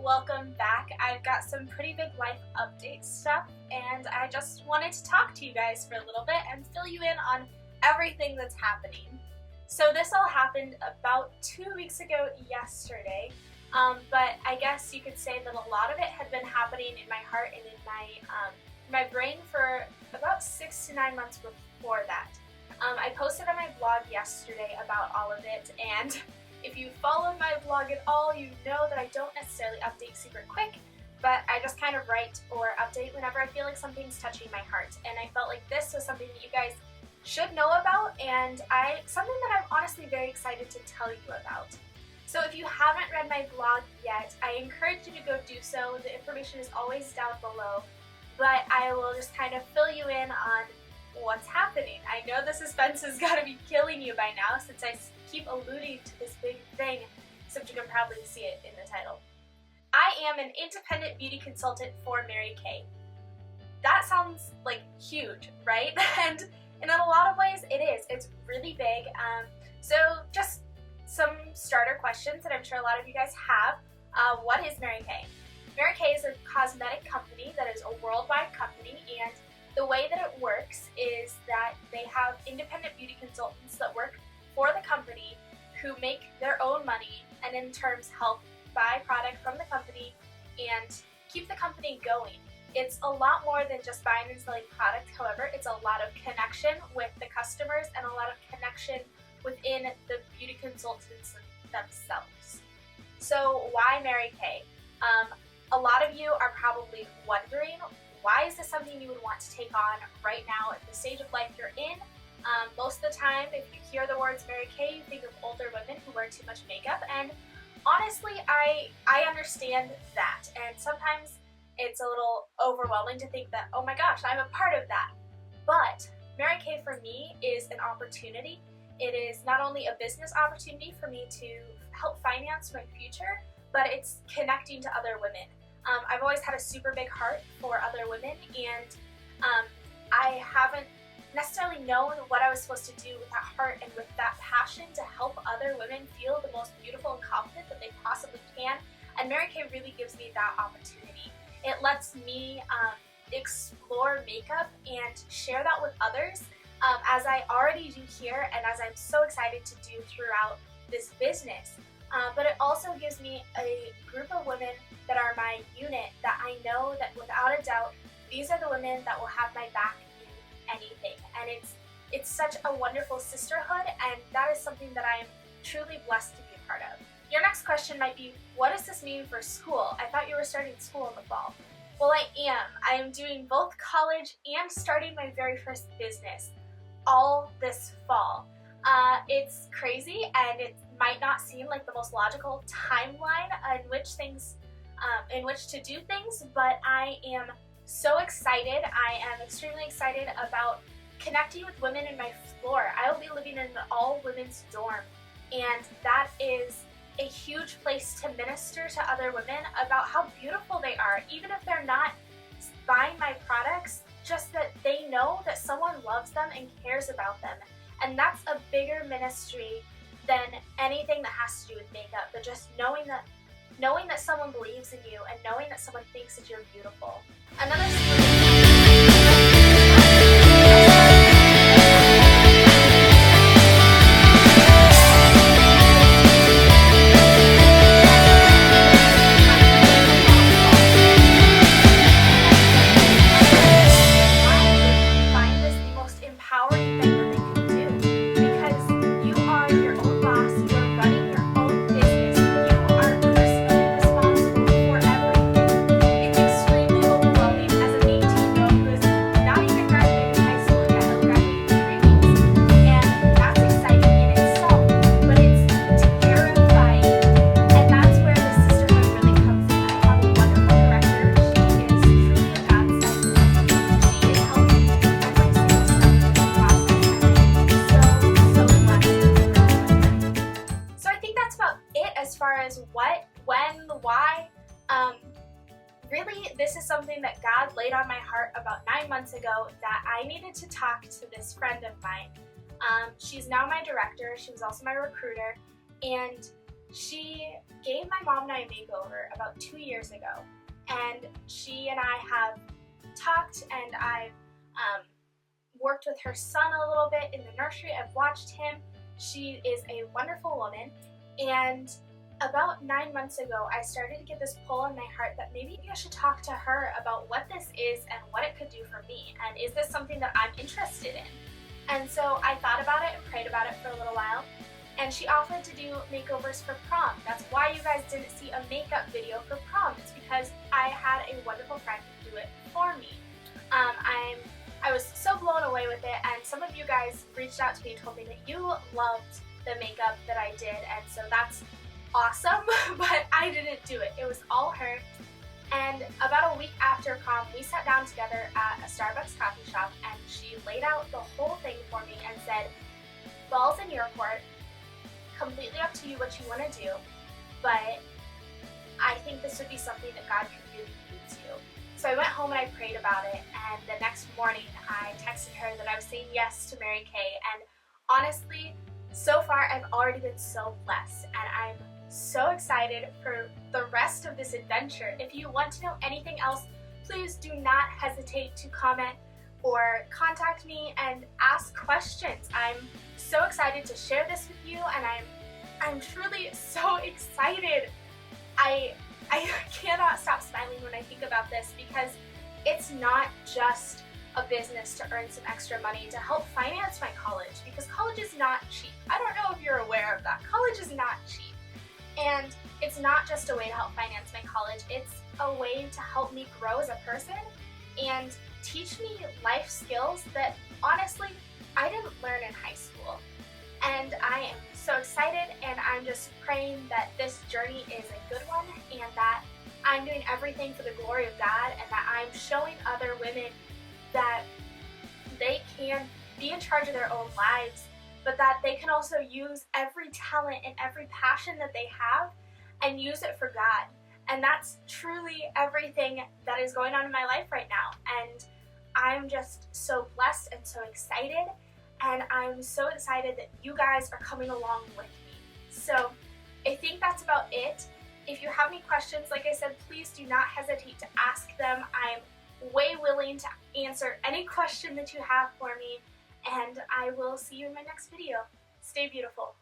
welcome back. I've got some pretty big life update stuff, and I just wanted to talk to you guys for a little bit and fill you in on everything that's happening. So this all happened about 2 weeks ago yesterday, but I guess you could say that a lot of it had been happening in my heart and in my brain for about 6 to 9 months before that. I posted on my blog yesterday about all of it, and if you follow my blog at all, you know that I don't necessarily update super quick, but I just kind of write or update whenever I feel like something's touching my heart. And I felt like this was something that you guys should know about, and something that I'm honestly very excited to tell you about. So if you haven't read my blog yet, I encourage you to go do so. The information is always down below, but I will just kind of fill you in on what's happening. I know the suspense has got to be killing you by now since I keep alluding to this big thing, except you can probably see it in the title. I am an independent beauty consultant for Mary Kay. That sounds like huge, right? And in a lot of ways it is. It's really big. So just some starter questions that I'm sure a lot of you guys have. What is Mary Kay? Mary Kay is a cosmetic company that is a worldwide company, and the way that it works is that they have independent beauty consultants that work for the company who make their own money and in terms help buy product from the company and keep the company going. It's a lot more than just buying and selling product, however, it's a lot of connection with the customers and a lot of connection within the beauty consultants themselves. So why Mary Kay? A lot of you are probably wondering, why is this something you would want to take on right now at the stage of life you're in? Most of the time, if you hear the words Mary Kay, you think of older women who wear too much makeup, and honestly, I understand that, and sometimes it's a little overwhelming to think that, oh my gosh, I'm a part of that. But Mary Kay for me is an opportunity. It is not only a business opportunity for me to help finance my future, but it's connecting to other women. I've always had a super big heart for other women, and I haven't necessarily known what I was supposed to do with that heart and with that passion to help other women feel the most beautiful and confident that they possibly can, and Mary Kay really gives me that opportunity. It lets me explore makeup and share that with others, as I already do here and as I'm so excited to do throughout this business. But it also gives me a group of women that are my unit that I know that without a doubt, these are the women that will have my back in anything. And it's such a wonderful sisterhood, and that is something that I am truly blessed to be a part of. Your next question might be, what does this mean for school? I thought you were starting school in the fall. Well, I am. I am doing both college and starting my very first business all this fall. It's crazy, and it might not seem like the most logical timeline in which to do things, but I am so excited. I am extremely excited about connecting with women in my floor. I will be living in an all-women's dorm, and that is a huge place to minister to other women about how beautiful they are, even if they're not buying my products, just that they know that someone loves them and cares about them. And that's a bigger ministry than anything that has to do with makeup, but just knowing that someone believes in you and knowing that someone thinks that you're beautiful. As far as what, when, why, really this is something that God laid on my heart about 9 months ago, that I needed to talk to this friend of mine. She's now my director, she was also my recruiter, and She gave my mom and I a makeover about 2 years ago, and she and I have talked, and I've worked with her son a little bit in the nursery. I've watched him. She is a wonderful woman, and about 9 months ago, I started to get this pull in my heart that maybe I should talk to her about what this is and what it could do for me, and is this something that I'm interested in? And so I thought about it and prayed about it for a little while, and she offered to do makeovers for prom. That's why you guys didn't see a makeup video for prom. It's because I had a wonderful friend do it for me. I was so blown away with it, and some of you guys reached out to me and told me that you loved the makeup that I did, and so that's awesome, but I didn't do it. It was all her. And about a week after prom, we sat down together at a Starbucks coffee shop, and she laid out the whole thing for me and said, "Ball's in your court, completely up to you what you want to do, but I think this would be something that God could really use you." So I went home and I prayed about it, and the next morning I texted her that I was saying yes to Mary Kay, and honestly, so far I've already been so blessed, and I'm so excited for the rest of this adventure. If you want to know anything else, please do not hesitate to comment or contact me and ask questions. I'm so excited to share this with you, and I'm truly so excited. I cannot stop smiling when I think about this, because it's not just a business to earn some extra money to help finance my college, because college is not cheap. I don't know if you're aware of that. College is not cheap. And it's not just a way to help finance my college, it's a way to help me grow as a person and teach me life skills that honestly I didn't learn in high school. And I am so excited, and I'm just praying that this journey is a good one, and that I'm doing everything for the glory of God, and that I'm showing other women that they can be in charge of their own lives, but that they can also use every talent and every passion that they have and use it for God. And that's truly everything that is going on in my life right now. And I'm just so blessed and so excited. And I'm so excited that you guys are coming along with me. So I think that's about it. If you have any questions, like I said, please do not hesitate to ask them. I'm way willing to answer any question that you have for me. And I will see you in my next video. Stay beautiful.